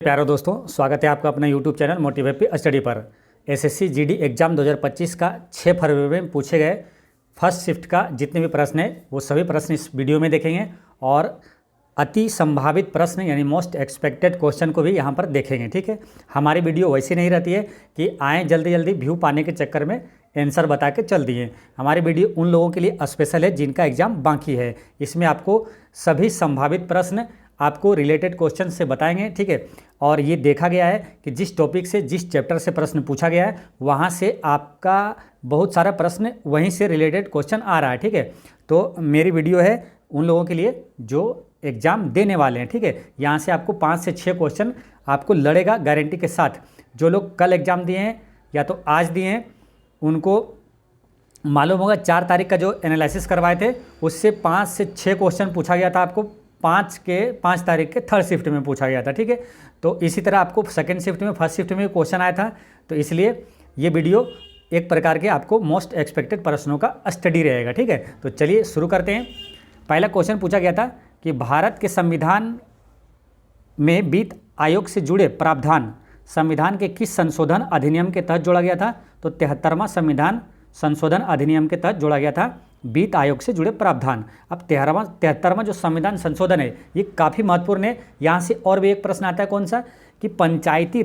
प्यारो दोस्तों, स्वागत है आपका अपना यूट्यूब चैनल मोटिवेट स्टडी पर। एसएससी जीडी एग्ज़ाम 2025 का 6 फरवरी में पूछे गए फर्स्ट शिफ्ट का जितने भी प्रश्न हैं वो सभी प्रश्न इस वीडियो में देखेंगे और अति संभावित प्रश्न यानी मोस्ट एक्सपेक्टेड क्वेश्चन को भी यहाँ पर देखेंगे। ठीक है, हमारी वीडियो वैसी नहीं रहती है कि आएँ जल्दी जल्दी व्यू पाने के चक्कर में आंसर बता के चल दिए। हमारी वीडियो उन लोगों के लिए स्पेशल है जिनका एग्ज़ाम बाकी है। इसमें आपको सभी संभावित प्रश्न आपको रिलेटेड क्वेश्चन से बताएंगे। ठीक है, और ये देखा गया है कि जिस टॉपिक से जिस चैप्टर से प्रश्न पूछा गया है वहाँ से आपका बहुत सारा प्रश्न वहीं से रिलेटेड क्वेश्चन आ रहा है। ठीक है, तो मेरी वीडियो है उन लोगों के लिए जो एग्ज़ाम देने वाले हैं। ठीक है, यहाँ से आपको 5 से 6 क्वेश्चन आपको लड़ेगा गारंटी के साथ। जो लोग कल एग्ज़ाम दिए हैं या तो आज दिए हैं उनको मालूम होगा 4 तारीख का जो एनालिसिस करवाए थे उससे 5 से 6 क्वेश्चन पूछा गया था। आपको 5 तारीख के थर्ड शिफ्ट में पूछा गया था। ठीक है, तो इसी तरह आपको सेकंड शिफ्ट में फर्स्ट शिफ्ट में क्वेश्चन आया था। तो इसलिए ये वीडियो एक प्रकार के आपको मोस्ट एक्सपेक्टेड प्रश्नों का स्टडी रहेगा। ठीक है, तो चलिए शुरू करते हैं। पहला क्वेश्चन पूछा गया था कि भारत के संविधान में वित्त आयोग से जुड़े प्रावधान संविधान के किस संशोधन अधिनियम के तहत जोड़ा गया था? तो 73वां संविधान संशोधन अधिनियम के तहत जोड़ा गया था वित्त आयोग से जुड़े प्रावधान। अब 73वां जो संविधान संशोधन है ये काफ़ी महत्वपूर्ण है। यहाँ से और भी एक प्रश्न आता है, कौन सा, कि पंचायती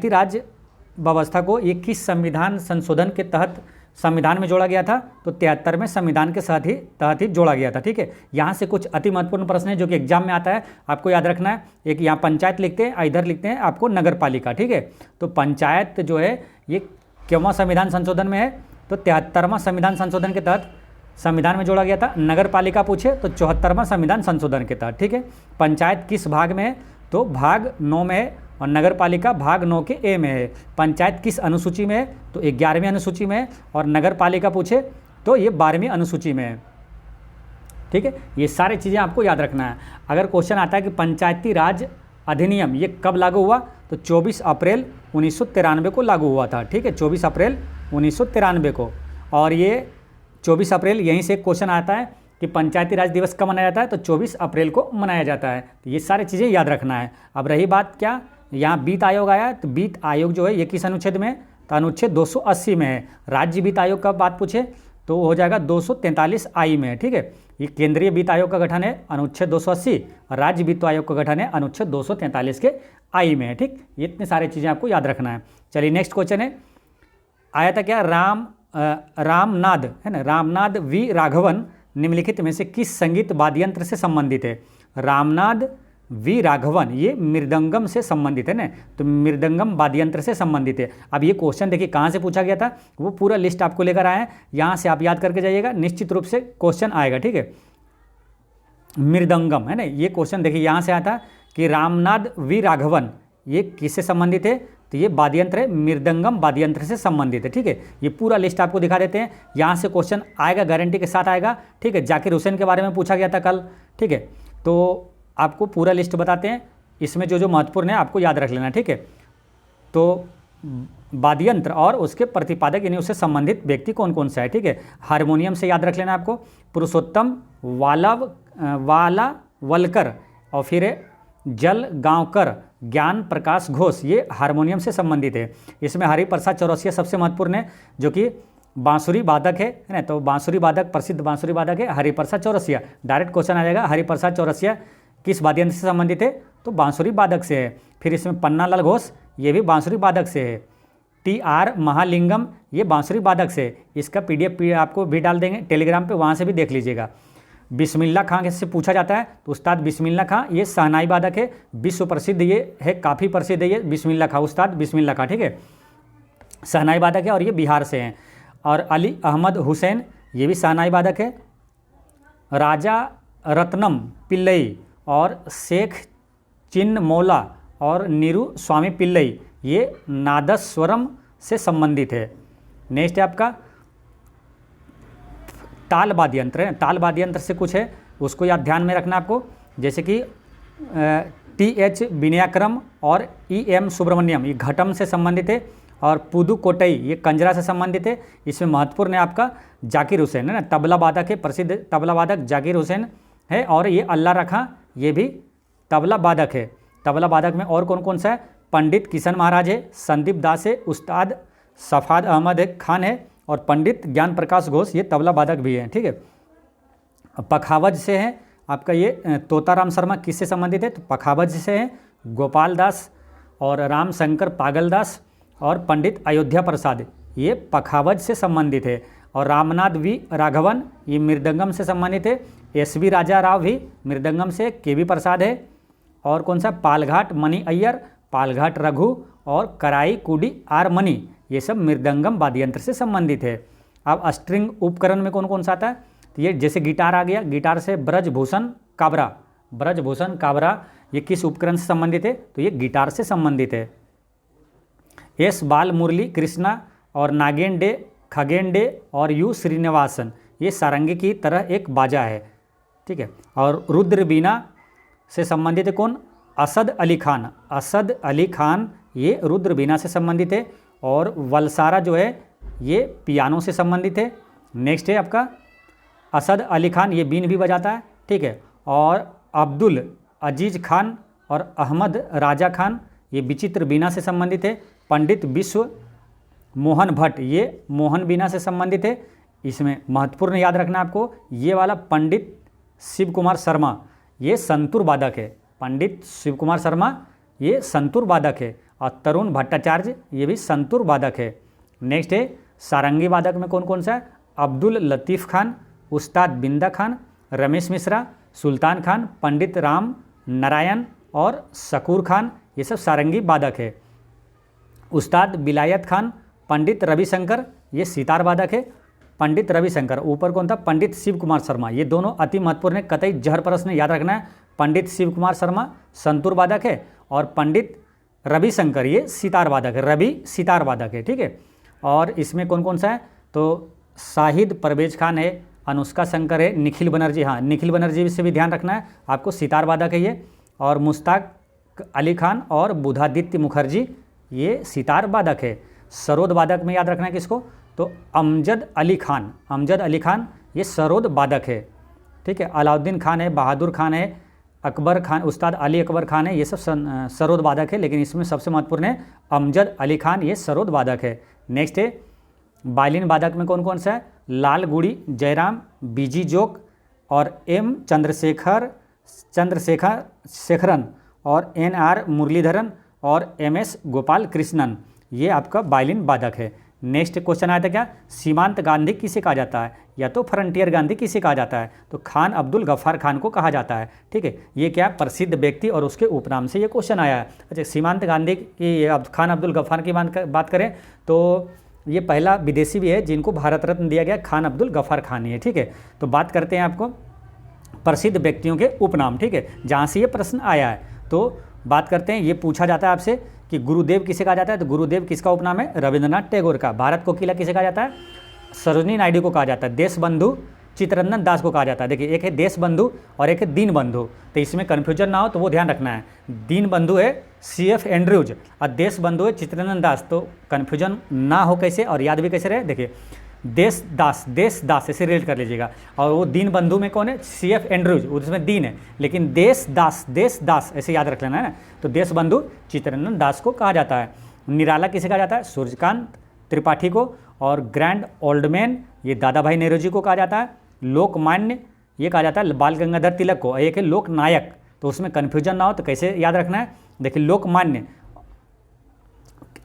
राज व्यवस्था को ये किस संविधान संशोधन के तहत संविधान में जोड़ा गया था? तो 73वें संविधान के तहत ही जोड़ा गया था। ठीक है, यहाँ से कुछ अति महत्वपूर्ण प्रश्न है जो कि एग्जाम में आता है, आपको याद रखना है। एक यहाँ पंचायत लिखते हैं, इधर लिखते हैं आपको नगर पालिका। ठीक है, तो पंचायत जो है ये क्यों संविधान संशोधन में है? तो 73वां संविधान संशोधन के तहत संविधान में जोड़ा गया था। नगर पालिका पूछे तो 74वां संविधान संशोधन के तहत। ठीक है, पंचायत किस भाग में है? तो भाग 9 में है और नगर पालिका भाग 9 के ए में है। पंचायत किस अनुसूची में है? तो 11वीं अनुसूची में है और नगर पालिका पूछे तो ये 12वीं अनुसूची में है। ठीक है, ये सारी चीज़ें आपको याद रखना है। अगर क्वेश्चन आता है कि पंचायती राज अधिनियम ये कब लागू हुआ? तो 24 अप्रैल 1993 को लागू हुआ था। ठीक है, 24 अप्रैल 1993 को। और ये 24 अप्रैल यहीं से क्वेश्चन आता है कि पंचायती राज दिवस कब मनाया जाता है? तो 24 अप्रैल को मनाया जाता है। तो ये सारी चीज़ें याद रखना है। अब रही बात क्या, यहाँ वित्त आयोग आया, तो वित्त आयोग जो है ये किस अनुच्छेद में है? तो अनुच्छेद 280 में है। राज्य वित्त आयोग का बात पूछे तो हो जाएगा 243 आई में है। ठीक है, ये केंद्रीय वित्त आयोग का गठन है अनुच्छेद 280 और राज्य वित्त आयोग का गठन है अनुच्छेद 243 के आई में है। ठीक, ये इतनी सारी चीज़ें आपको याद रखना है। चलिए नेक्स्ट क्वेश्चन है, आया था क्या, रामनाद है ना, रामनाद वी राघवन निम्नलिखित में से किस संगीत वाद्य यंत्र से संबंधित है? रामनाद वी राघवन ये मृदंगम से संबंधित है ना, तो मृदंगम वाद्य यंत्र से संबंधित है। अब ये क्वेश्चन देखिए कहाँ से पूछा गया था, वो पूरा लिस्ट आपको लेकर आए हैं, यहाँ से आप याद करके जाइएगा, निश्चित रूप से क्वेश्चन आएगा। ठीक है, मृदंगम है ना, ये क्वेश्चन देखिए यहाँ से आता कि रामनाद वी राघवन ये किससे संबंधित है? तो ये वाद्य यंत्र है, मृदंगम वाद्य यंत्र से संबंधित है। ठीक है, ये पूरा लिस्ट आपको दिखा देते हैं, यहाँ से क्वेश्चन आएगा, गारंटी के साथ आएगा। ठीक है, जाकिर हुसैन के बारे में पूछा गया था कल। ठीक है, तो आपको पूरा लिस्ट बताते हैं, इसमें जो जो महत्वपूर्ण है आपको याद रख लेना। ठीक है, तो वाद्य यंत्र और उसके प्रतिपादक यानी उससे संबंधित व्यक्ति कौन कौन सा है? ठीक है, हारमोनियम से याद रख लेना आपको, पुरुषोत्तम वालावलकर और फिर जल गांवकर, ज्ञान प्रकाश घोष ये हारमोनियम से संबंधित है। इसमें हरिप्रसाद चौरसिया सबसे महत्वपूर्ण है जो कि बांसुरी वादक है ना, तो बांसुरी वादक, प्रसिद्ध बांसुरी वादक है हरिप्रसाद चौरसिया। डायरेक्ट क्वेश्चन आ जाएगा, हरिप्रसाद चौरसिया किस वाद्य यंत्र से संबंधित है? तो बांसुरी वादक से है। फिर इसमें पन्नालाल घोष ये भी बांसुरी वादक से है। TR महालिंगम ये बांसुरी वादक से, इसका PDF आपको भी डाल देंगे टेलीग्राम पे, वहाँ से भी देख लीजिएगा। बिस्मिल्लाह खां से पूछा जाता है तो उस्ताद बिस्मिल्लाह खां ये शहनाई वादक है, विश्व प्रसिद्ध ये है, काफ़ी प्रसिद्ध है ये बिस्मिल्लाह खां, उस्ताद बिस्मिल्लाह खां। ठीक है, शहनाई वादक है और ये बिहार से हैं। और अली अहमद हुसैन ये भी शहनाई वादक है। राजा रत्नम पिल्लई और शेख चिन्नमौला और नीरू स्वामी पिल्लई ये नादस्वरम से संबंधित है। नेक्स्ट है आपका ताल वाद्य यंत्र है, ताल वाद्य यंत्र से कुछ है उसको याद ध्यान में रखना आपको, जैसे कि TH विनयाक्रम और EM सुब्रमण्यम ये घटम से संबंधित है और पुदुकोट्टई ये कंजरा से संबंधित है। इसमें महत्वपूर्ण है आपका जाकिर हुसैन है ना, तबला वादक है, प्रसिद्ध तबला वादक जाकिर हुसैन है। और ये अल्लाह रखा ये भी तबला वादक है। तबला वादक में और कौन कौन सा है? पंडित किशन महाराज है, संदीप दास है, उस्ताद सफाद अहमद खान है और पंडित ज्ञान प्रकाश घोष, ये तबला वादक भी हैं। ठीक है, पखावज से है आपका ये तोताराम शर्मा, किससे संबंधित है? तो पखावज से है गोपाल दास और रामशंकर पागलदास और पंडित अयोध्या प्रसाद, ये पखावज से संबंधित है। और रामनाथ वी राघवन, ये मृदंगम से संबंधित है। एसवी राजा राव भी मृदंगम से, केवी प्रसाद है। और कौन सा? पालघाट मणि अय्यर, पालघाट रघु और कराई कुडी आर मणि, ये सब मृदंगम वाद्य यंत्र से संबंधित है। अब स्ट्रिंग उपकरण में कौन कौन सा आता है? तो ये जैसे गिटार आ गया, गिटार से ब्रजभूषण काबरा, ब्रजभूषण काबरा ये किस उपकरण से संबंधित है? तो ये गिटार से संबंधित है। एस बाल मुरली कृष्णा और नागेन डे, खगेन डे और यू श्रीनिवासन, ये सारंगी की तरह एक बाजा है। ठीक है, और रुद्र बीना से संबंधित है कौन? असद अली खान, असद अली खान ये रुद्र बीना से संबंधित है। और वलसारा जो है ये पियानो से संबंधित है। नेक्स्ट है आपका असद अली खान, ये बीन भी बजाता है। ठीक है, और अब्दुल अजीज खान और अहमद राजा खान, ये विचित्र बीना से संबंधित है। पंडित विश्व मोहन भट्ट, ये मोहन बीना से संबंधित है। इसमें महत्वपूर्ण याद रखना आपको, ये वाला पंडित शिव कुमार शर्मा, ये संतूर वादक है। पंडित शिव कुमार शर्मा ये संतूर वादक है। और तरुण भट्टाचार्य ये भी संतूर वादक है। नेक्स्ट है सारंगी वादक में कौन कौन सा है? अब्दुल लतीफ़ खान, उस्ताद बिंदा खान, रमेश मिश्रा, सुल्तान खान, पंडित राम नारायण और शकूर खान, ये सब सारंगी वादक है। उस्ताद बिलायत खान, पंडित रविशंकर, ये सितार वादक है। पंडित रविशंकर, ऊपर कौन था? पंडित शिव कुमार शर्मा, ये दोनों अति महत्वपूर्ण है, कतई जहर प्रश्न याद रखना है। पंडित शिव कुमार शर्मा संतूर वादक है और पंडित रविशंकर ये सितार वादक है, रवि सितार वादक है। ठीक है, और इसमें कौन कौन सा है? तो शाहिद परवेज खान है, अनुष्का शंकर है, निखिल बनर्जी, हाँ निखिल बनर्जी से भी ध्यान रखना है आपको, सितार वादक है ये। और मुश्ताक अली खान और बुधादित्य मुखर्जी, ये सितार वादक है। सरोद वादक में याद रखना है किसको? तो अमजद अली खान, अमजद अली खान ये सरोद वादक है। ठीक है, अलाउद्दीन खान है, बहादुर खान है, अकबर खान, उस्ताद अली अकबर खान है, ये सब सरोद वादक है। लेकिन इसमें सबसे महत्वपूर्ण है अमजद अली खान, ये सरोद वादक है। नेक्स्ट है वायलिन वादक में कौन कौन सा है? लाल गुड़ी जयराम, बीजी जोग और एम चंद्रशेखरन और एन.आर. मुरलीधरन और एम.एस. गोपाल कृष्णन, ये आपका वायलिन वादक है। नेक्स्ट क्वेश्चन आया था क्या? सीमांत गांधी किसे कहा जाता है? या तो फ्रंटियर गांधी किसे कहा जाता है? तो खान अब्दुल गफ्फार खान को कहा जाता है। ठीक है, ये क्या प्रसिद्ध व्यक्ति और उसके उपनाम से ये क्वेश्चन आया है। अच्छा, सीमांत गांधी की अब खान अब्दुल गफ्फार की बात करें तो ये पहला विदेशी भी है जिनको भारत रत्न दिया गया, खान अब्दुल गफ्फार खान ही है। ठीक है, तो बात करते हैं आपको प्रसिद्ध व्यक्तियों के उपनाम। ठीक है, जहाँ से ये प्रश्न आया है तो बात करते हैं, ये पूछा जाता है आपसे कि गुरुदेव किसे कहा जाता है? तो गुरुदेव किसका उपनाम है? रविंद्रनाथ टैगोर का। भारत कोकिला किसे कहा जाता है? सरोजिनी नायडू को कहा जाता है। देश बंधु चित्तरंजन दास को कहा जाता है। देखिए, एक है देश बंधु और एक है दीन बंधु, तो इसमें कन्फ्यूजन ना हो तो वो ध्यान रखना है। दीन बंधु है C.F. एंड्रयूज और देश बंधु है चित्तरंजन दास, तो कन्फ्यूजन ना हो कैसे और याद भी कैसे रहे। देखिए, देश दास ऐसे रिलेट कर लीजिएगा। और वो दीन बंधु में कौन है? C.F. एंड्रयूज, उसमें दीन है, लेकिन देश दास ऐसे याद रख लेना है ना। तो देश बंधु चित्तरंजन दास को कहा जाता है। निराला किसे कहा जाता है? सूर्यकांत त्रिपाठी को। और ग्रैंड ओल्ड मैन ये दादा भाई नेहरू को कहा जाता है। लोकमान्य ये कहा जाता है बाल गंगाधर तिलक को। एक है लोकनायक, तो उसमें कन्फ्यूजन ना हो तो कैसे याद रखना है? देखिए, लोकमान्य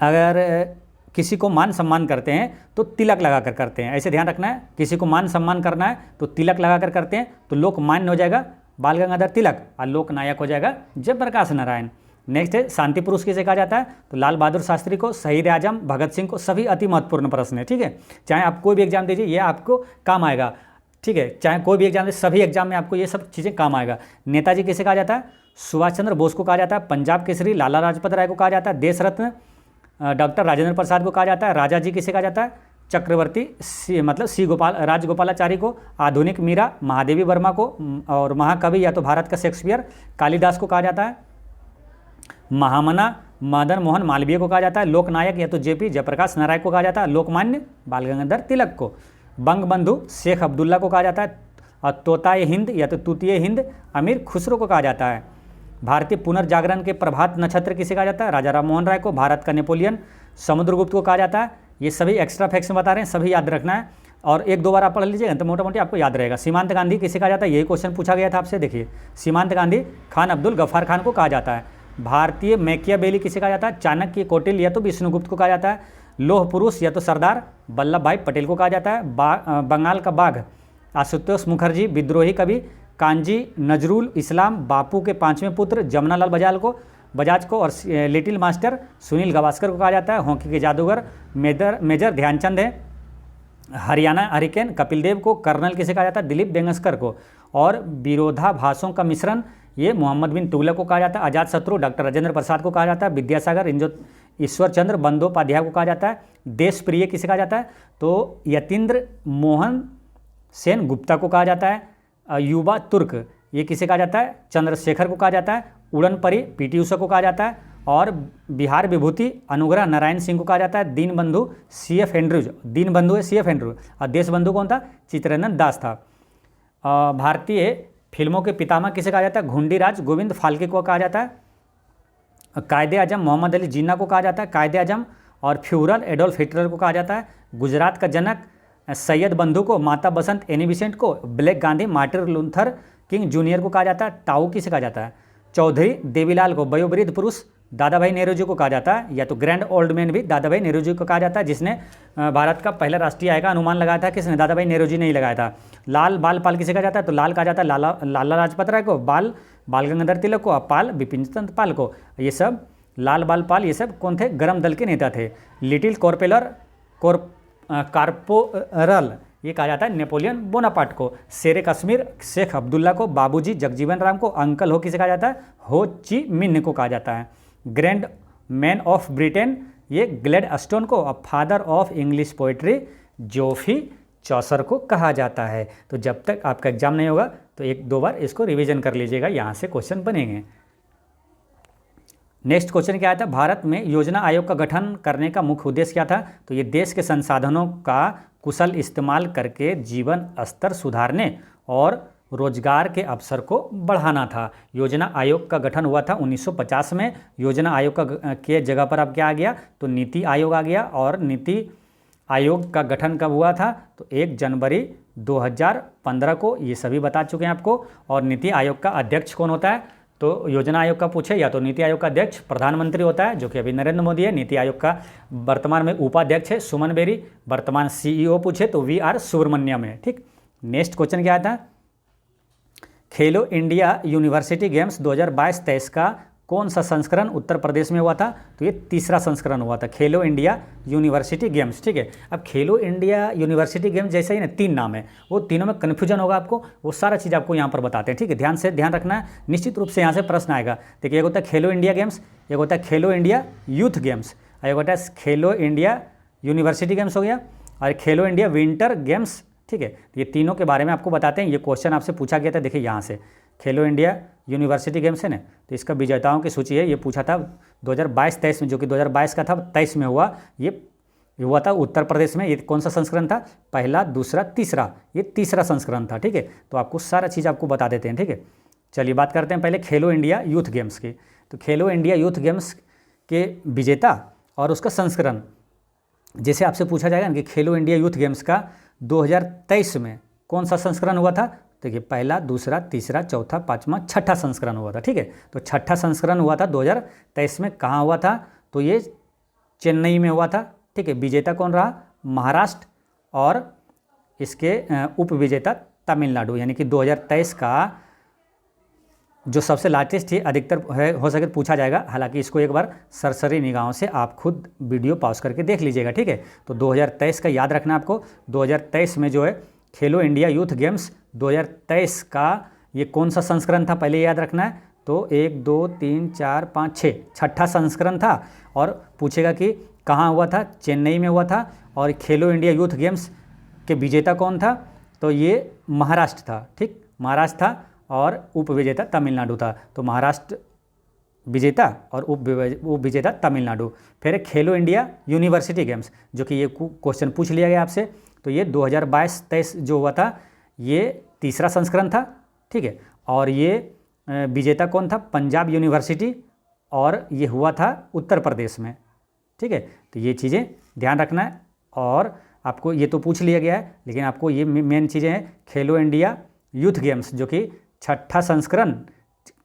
अगर किसी को मान सम्मान करते हैं तो तिलक लगा कर करते हैं, ऐसे ध्यान रखना है। किसी को मान सम्मान करना है तो तिलक लगा कर करते हैं, तो लोकमान्य हो जाएगा बाल गंगाधर तिलक और लोकनायक हो जाएगा जयप्रकाश नारायण। नेक्स्ट है शांति पुरुष किसे कहा जाता है? तो लाल बहादुर शास्त्री को, शहीद आजम भगत सिंह को। सभी अति महत्वपूर्ण प्रश्न है। ठीक है, चाहे आप कोई भी एग्जाम दीजिए ये आपको काम आएगा। ठीक है, चाहे कोई भी एग्जाम दे, सभी एग्जाम में आपको ये सब चीज़ें काम आएगा। नेताजी किसे कहा जाता है? सुभाष चंद्र बोस को कहा जाता है। पंजाब केसरी लाला लाजपत राय को कहा जाता है। देश रत्न डॉक्टर राजेंद्र प्रसाद को कहा जाता है। राजा जी किसे कहा जाता है? चक्रवर्ती राजगोपालाचारी को। आधुनिक मीरा महादेवी वर्मा को। और महाकवि या तो भारत का शेक्सपियर कालिदास को कहा जाता है। महामना मदन मोहन मालवीय को कहा जाता है। लोकनायक या तो जेपी जयप्रकाश नारायण को कहा जाता है। लोकमान्य बाल गंगाधर तिलक को। बंगबंधु शेख अब्दुल्ला को कहा जाता है। और तोताए हिंद या तो तूतिए हिंद अमीर खुसरो को कहा जाता है। भारतीय पुनर्जागरण के प्रभात नक्षत्र किसे कहा जाता है? राजा राम मोहन राय को। भारत का नेपोलियन समुद्रगुप्त को कहा जाता है। ये सभी एक्स्ट्रा फैक्ट्स में बता रहे हैं, सभी याद रखना है और एक दो बार आप पढ़ लीजिएगा तो मोटा मोटी आपको याद रहेगा। सीमांत गांधी किसे कहा जाता है? यही क्वेश्चन पूछा गया था आपसे। देखिए, सीमांत गांधी खान अब्दुल गफ्फार खान को कहा जाता है। भारतीय मैकियावेली किसे कहा जाता है? चाणक्य, कौटिल्य या तो विष्णुगुप्त को कहा जाता है। लौह पुरुष या तो सरदार वल्लभ भाई पटेल को कहा जाता है। बंगाल का बाघ आशुतोष मुखर्जी, विद्रोही कवि कांजी नजरुल इस्लाम, बापू के पांचवें पुत्र जमनालाल बजाज को और लिटिल मास्टर सुनील गावस्कर को कहा जाता है। हॉकी के जादूगर मेजर ध्यानचंद है। हरियाणा हरिकेन कपिल देव को। कर्नल किसे कहा जाता है? दिलीप बेंगस्कर को। और विरोधाभासों का मिश्रण ये मोहम्मद बिन तुगलक को कहा जाता है। अजात शत्रु डॉक्टर राजेंद्र प्रसाद को कहा जाता है। विद्यासागर ईश्वर चंद्र बंदोपाध्याय को कहा जाता है। देश प्रिय किसे कहा जाता है? तो यतीन्द्र मोहन सेन गुप्ता को कहा जाता है। युवा तुर्क ये किसे कहा जाता है? चंद्रशेखर को कहा जाता है। उड़न परी पीटी उषा को कहा जाता है। और बिहार विभूति अनुग्रह नारायण सिंह को कहा जाता है। दीनबंधु CF एंड्रूज, दीनबंधु है CF एंड्रूज और देशबंधु कौन था? चित्तरंजन दास था। भारतीय फिल्मों के पितामह किसे कहा जाता है? घुंडीराज गोविंद फाल्के को कहा जाता है। कायदे आजम मोहम्मद अली जिन्ना को कहा जाता है। कायदे आजम और फ्यूरल एडोल्फ हिटलर को कहा जाता है। गुजरात का जनक सैयद बंधु को। माता बसंत एनी बिसेंट को। Black Gandhi Martin Luther king junior को कहा जाता है। ताऊ किसे कहा जाता है? चौधरी देवीलाल को। वयोवृद्ध पुरुष दादा भाई नेहरू जी को कहा जाता है, या तो ग्रैंड ओल्ड मैन भी दादा भाई नेहरू जी को कहा जाता है, जिसने भारत का पहला राष्ट्रीय आय का अनुमान लगाया था। किसने? दादा भाई नेहरू जी ने ही लगाया था। लाल बाल पाल किसे कहा जाता है? तो लाल कहा जाता है लाला लाजपत राय को। बाल गंगाधर तिलक को। पाल बिपिन चंद्र पाल को। ये सब लाल बाल पाल ये सब कौन थे? गरम दल के नेता थे। लिटिल कॉर्पोरल ये कहा जाता है नेपोलियन बोनापार्ट को। शेर कश्मीर शेख अब्दुल्ला को। बाबूजी जगजीवन राम को। अंकल हो किसे कहा जाता है? हो ची मिन्ह को कहा जाता है। ग्रैंड मैन ऑफ ब्रिटेन ये ग्लैडस्टोन को। और फादर ऑफ इंग्लिश पोइट्री जोफी चौसर को कहा जाता है। तो जब तक आपका एग्जाम नहीं होगा तो एक दो बार इसको रिवीजन कर लीजिएगा, यहाँ से क्वेश्चन बनेंगे। नेक्स्ट क्वेश्चन क्या आता है? भारत में योजना आयोग का गठन करने का मुख्य उद्देश्य क्या था? तो ये देश के संसाधनों का कुशल इस्तेमाल करके जीवन स्तर सुधारने और रोजगार के अवसर को बढ़ाना था। योजना आयोग का गठन हुआ था 1950 में। योजना आयोग के जगह पर अब क्या आ गया? तो नीति आयोग आ गया। और नीति आयोग का गठन कब हुआ था? तो 1 जनवरी 2015 को। ये सभी बता चुके हैं आपको। और नीति आयोग का अध्यक्ष कौन होता है? तो योजना आयोग का पूछे या तो नीति आयोग का अध्यक्ष प्रधानमंत्री होता है, जो कि अभी नरेंद्र मोदी है। नीति आयोग का वर्तमान में उपाध्यक्ष है सुमन बेरी। वर्तमान CEO पूछे तो VR सुब्रमण्यम है। ठीक, नेक्स्ट क्वेश्चन क्या आता है? खेलो इंडिया यूनिवर्सिटी गेम्स 2022-23 का कौन सा संस्करण उत्तर प्रदेश में हुआ था? तो ये तीसरा संस्करण हुआ था, खेलो इंडिया यूनिवर्सिटी गेम्स। ठीक है, अब खेलो इंडिया यूनिवर्सिटी गेम्स जैसा ही ना 3 नाम है, वो तीनों में कन्फ्यूजन होगा आपको, वो सारा चीज़ आपको यहाँ पर बताते हैं। ठीक है, ध्यान रखना है, निश्चित रूप से यहाँ से प्रश्न आएगा। देखिए, एक होता है खेलो इंडिया गेम्स, एक होता है खेलो इंडिया यूथ गेम्स, एक होता है खेलो इंडिया यूनिवर्सिटी गेम्स हो गया, और खेलो इंडिया विंटर गेम्स। ठीक है, ये तीनों के बारे में आपको बताते हैं। ये क्वेश्चन आपसे पूछा गया था, देखिए यहाँ से खेलो इंडिया यूनिवर्सिटी गेम्स है ना, तो इसका विजेताओं की सूची है। ये पूछा था 2022-23 में, जो कि 2022 का था, 23 में हुआ। ये हुआ था उत्तर प्रदेश में। ये कौन सा संस्करण था? पहला, दूसरा, तीसरा, ये तीसरा संस्करण था। ठीक है, तो आपको सारा चीज़ आपको बता देते हैं। ठीक है, चलिए बात करते हैं पहले खेलो इंडिया यूथ गेम्स की। तो खेलो इंडिया यूथ गेम्स के विजेता और उसका संस्करण, जैसे आपसे पूछा जाएगा ना कि खेलो इंडिया यूथ गेम्स का 2023 में कौन सा संस्करण हुआ था? देखिए, पहला, दूसरा, तीसरा, चौथा, पांचवा, छठा संस्करण हुआ था। ठीक है, तो छठा संस्करण हुआ था 2023 में। कहाँ हुआ था? तो ये चेन्नई में हुआ था। ठीक है, विजेता कौन रहा? महाराष्ट्र, और इसके उपविजेता तमिलनाडु। यानी कि 2023 का जो सबसे लार्जेस्ट है, अधिकतर है, हो सके तो पूछा जाएगा। हालांकि इसको एक बार सरसरी निगाहों से आप खुद वीडियो पॉज करके देख लीजिएगा। ठीक है, तो 2023 का याद रखना आपको। 2023 में जो है खेलो इंडिया यूथ गेम्स 2023 का ये कौन सा संस्करण था, पहले याद रखना है। तो 1 2 3 4 5 6 छठा संस्करण था। और पूछेगा कि कहाँ हुआ था? चेन्नई में हुआ था। और खेलो इंडिया यूथ गेम्स के विजेता कौन था? तो ये महाराष्ट्र था। ठीक, महाराष्ट्र था, और उपविजेता तमिलनाडु था। तो महाराष्ट्र विजेता और उप विजेता तमिलनाडु। फिर खेलो इंडिया यूनिवर्सिटी गेम्स, जो कि ये क्वेश्चन पूछ लिया गया आपसे। तो ये 2022-23 जो हुआ था, ये तीसरा संस्करण था। ठीक है, और ये विजेता कौन था? पंजाब यूनिवर्सिटी, और ये हुआ था उत्तर प्रदेश में। ठीक है, तो ये चीज़ें ध्यान रखना है। और आपको ये तो पूछ लिया गया है, लेकिन आपको ये मेन चीज़ें हैं। खेलो इंडिया यूथ गेम्स जो कि 6ठा संस्करण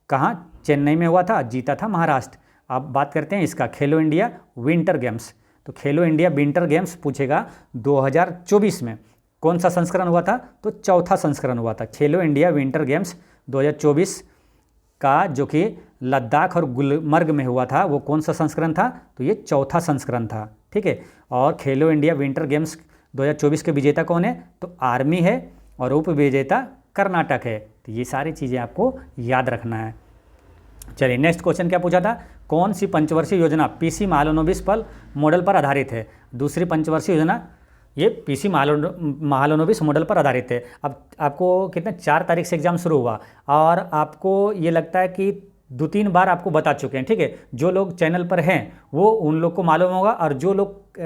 कहाँ? चेन्नई में हुआ था, जीता था महाराष्ट्र। अब बात करते हैं इसका खेलो इंडिया विंटर गेम्स। तो खेलो इंडिया विंटर गेम्स पूछेगा 2024 में कौन सा संस्करण हुआ था? तो चौथा संस्करण हुआ था। खेलो इंडिया विंटर गेम्स 2024 का जो कि लद्दाख और गुलमर्ग में हुआ था, वो कौन सा संस्करण था? तो ये चौथा संस्करण था। ठीक है, और खेलो इंडिया विंटर गेम्स 2024 के विजेता कौन है? तो आर्मी है, और उप विजेता कर्नाटक है। तो ये सारी चीज़ें आपको याद रखना है। चलिए, नेक्स्ट क्वेश्चन क्या पूछा था? कौन सी पंचवर्षीय योजना पीसी महालनोबिस पर मॉडल पर आधारित है? दूसरी पंचवर्षीय योजना ये पीसी महालनोबिस मॉडल पर आधारित है। अब आपको कितना 4 तारीख से एग्जाम शुरू हुआ, और आपको ये लगता है कि 2-3 बार आपको बता चुके हैं। ठीक है, जो लोग चैनल पर हैं वो उन लोग को मालूम होगा, और जो लोग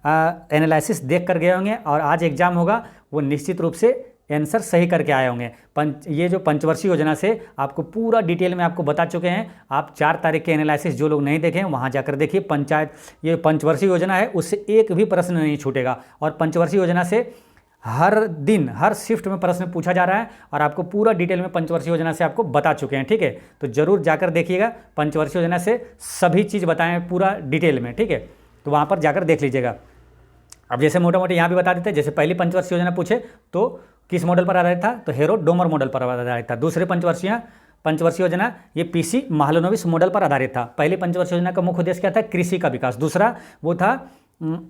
एनालिसिस देख कर गए होंगे और आज एग्जाम होगा वो निश्चित रूप से आंसर सही करके आए होंगे। ये जो पंचवर्षीय योजना से आपको पूरा डिटेल में आपको बता चुके हैं। आप 4 तारीख के एनालिसिस जो लोग नहीं देखें वहाँ जाकर देखिए। ये पंचवर्षीय योजना है, उससे एक भी प्रश्न नहीं छूटेगा, और पंचवर्षीय योजना से हर दिन हर शिफ्ट में प्रश्न पूछा जा रहा है, और आपको पूरा डिटेल में पंचवर्षीय योजना से आपको बता चुके हैं। ठीक है, तो जरूर जाकर देखिएगा। पंचवर्षीय योजना से सभी चीज़ बताएं पूरा डिटेल में। ठीक है, तो वहाँ पर जाकर देख लीजिएगा। अब जैसे मोटा मोटी यहाँ भी बता देते हैं, जैसे पहली पंचवर्षीय योजना पूछे तो किस मॉडल पर आधारित था? तो हेरो डोमर मॉडल पर आधारित था। दूसरे पंचवर्षीय योजना ये पीसी महालनोबिस मॉडल पर आधारित था। पहली पंचवर्षीय योजना का मुख्य उद्देश्य क्या था? कृषि का विकास। दूसरा वो था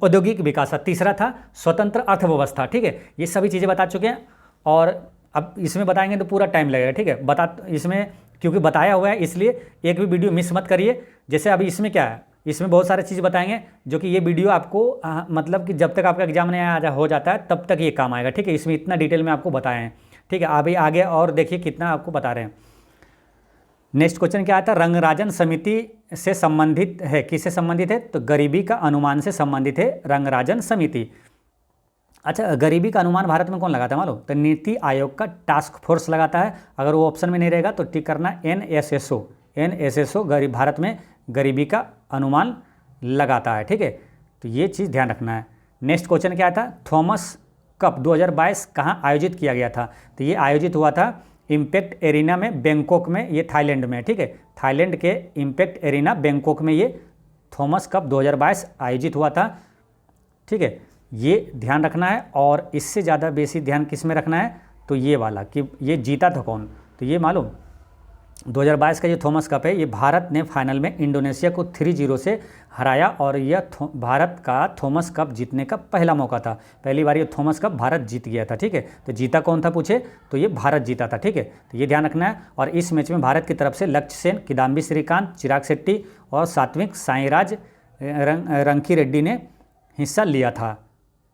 औद्योगिक विकास। तीसरा था स्वतंत्र अर्थव्यवस्था। ठीक है, ये सभी चीज़ें बता चुके हैं, और अब इसमें बताएंगे तो पूरा टाइम लगेगा। ठीक है, इसमें क्योंकि बताया हुआ है इसलिए एक भी वीडियो मिस मत करिए। जैसे अभी इसमें क्या है, इसमें बहुत सारी चीज़ बताएंगे जो कि ये वीडियो आपको मतलब कि जब तक आपका एग्जाम नहीं हो जाता है तब तक ये काम आएगा। ठीक है, इसमें इतना डिटेल में आपको बताए हैं। ठीक है, अभी आगे और देखिए कितना आपको बता रहे हैं। नेक्स्ट क्वेश्चन क्या आता है? रंगराजन समिति से संबंधित है। किससे संबंधित है? तो गरीबी का अनुमान से संबंधित है रंगराजन समिति। अच्छा, गरीबी का अनुमान भारत में कौन लगाता है मालूम? तो नीति आयोग का टास्क फोर्स लगाता है। अगर वो ऑप्शन में नहीं रहेगा तो टिक करना NSSO भारत में गरीबी का अनुमान लगाता है। ठीक है, तो ये चीज़ ध्यान रखना है। नेक्स्ट क्वेश्चन क्या था? थॉमस कप 2022 कहाँ आयोजित किया गया था? तो ये आयोजित हुआ था इम्पैक्ट एरिना में, बैंकॉक में, ये थाईलैंड में। ठीक है, थाईलैंड के इम्पैक्ट एरिना बैंकॉक में ये थॉमस कप 2022 आयोजित हुआ था। ठीक है, ये ध्यान रखना है। और इससे ज़्यादा बेसी ध्यान किस में रखना है? तो ये वाला कि ये जीता था कौन? तो ये मालूम 2022 का ये थॉमस कप है, ये भारत ने फाइनल में इंडोनेशिया को 3-0 से हराया, और यह भारत का थॉमस कप जीतने का पहला मौका था। पहली बार ये थॉमस कप भारत जीत गया था। ठीक है, तो जीता कौन था पूछे तो ये भारत जीता था। ठीक है, तो ये ध्यान रखना है। और इस मैच में भारत की तरफ से लक्ष्य सेन, किदाम्बी श्रीकांत, चिराग शेट्टी और सात्विक साईराज रंकी रेड्डी ने हिस्सा लिया था।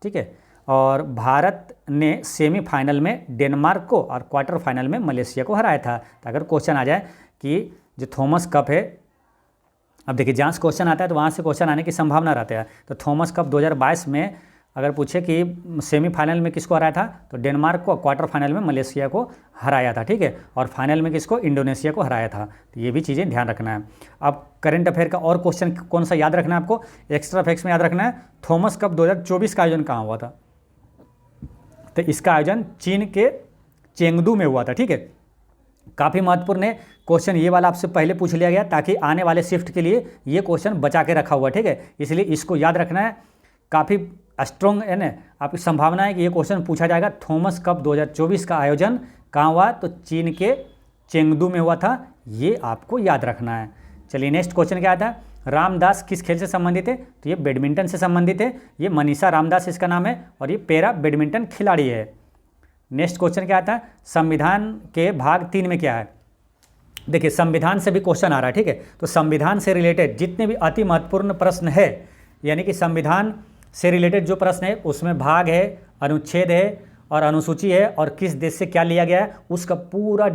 ठीक है, और भारत ने सेमीफाइनल में डेनमार्क को और क्वार्टर फाइनल में मलेशिया को हराया था। तो अगर क्वेश्चन आ जाए कि जो थॉमस कप है, अब देखिए जहाँ से क्वेश्चन आता है तो वहाँ से क्वेश्चन आने की संभावना रहता है। तो थॉमस कप 2022 में अगर पूछे कि सेमीफाइनल में किसको हराया था तो डेनमार्क को, क्वार्टर फाइनल में मलेशिया को हराया था। ठीक है, और फाइनल में किसको? इंडोनेशिया को हराया था। तो ये भी चीज़ें ध्यान रखना है। अब करंट अफेयर का और क्वेश्चन कौन सा याद रखना है आपको? एक्स्ट्रा फैक्ट्स में याद रखना है थॉमस कप 2024 का आयोजन कहाँ हुआ था? तो इसका आयोजन चीन के चेंगडू में हुआ था। ठीक है, काफ़ी महत्वपूर्ण है क्वेश्चन, ये वाला आपसे पहले पूछ लिया गया ताकि आने वाले शिफ्ट के लिए ये क्वेश्चन बचा के रखा हुआ। ठीक है, इसलिए इसको याद रखना है। काफ़ी स्ट्रॉन्ग है ना, आपकी संभावना है कि ये क्वेश्चन पूछा जाएगा। थॉमस कप 2024 का आयोजन कहाँ हुआ? तो चीन के चेंगडू में हुआ था। ये आपको याद रखना है। चलिए, नेक्स्ट क्वेश्चन क्या आता है? रामदास किस खेल से संबंधित है? तो ये बैडमिंटन से संबंधित है। ये मनीषा रामदास इसका नाम है, और ये पैरा बैडमिंटन खिलाड़ी है। नेक्स्ट क्वेश्चन क्या आता है? संविधान के भाग 3 में क्या है? देखिए, संविधान से भी क्वेश्चन आ रहा है। ठीक है, तो संविधान से रिलेटेड जितने भी अति महत्वपूर्ण प्रश्न है, यानी कि संविधान से रिलेटेड जो प्रश्न है उसमें भाग है, अनुच्छेद है और अनुसूची है, और किस देश से क्या लिया गया है उसका पूरा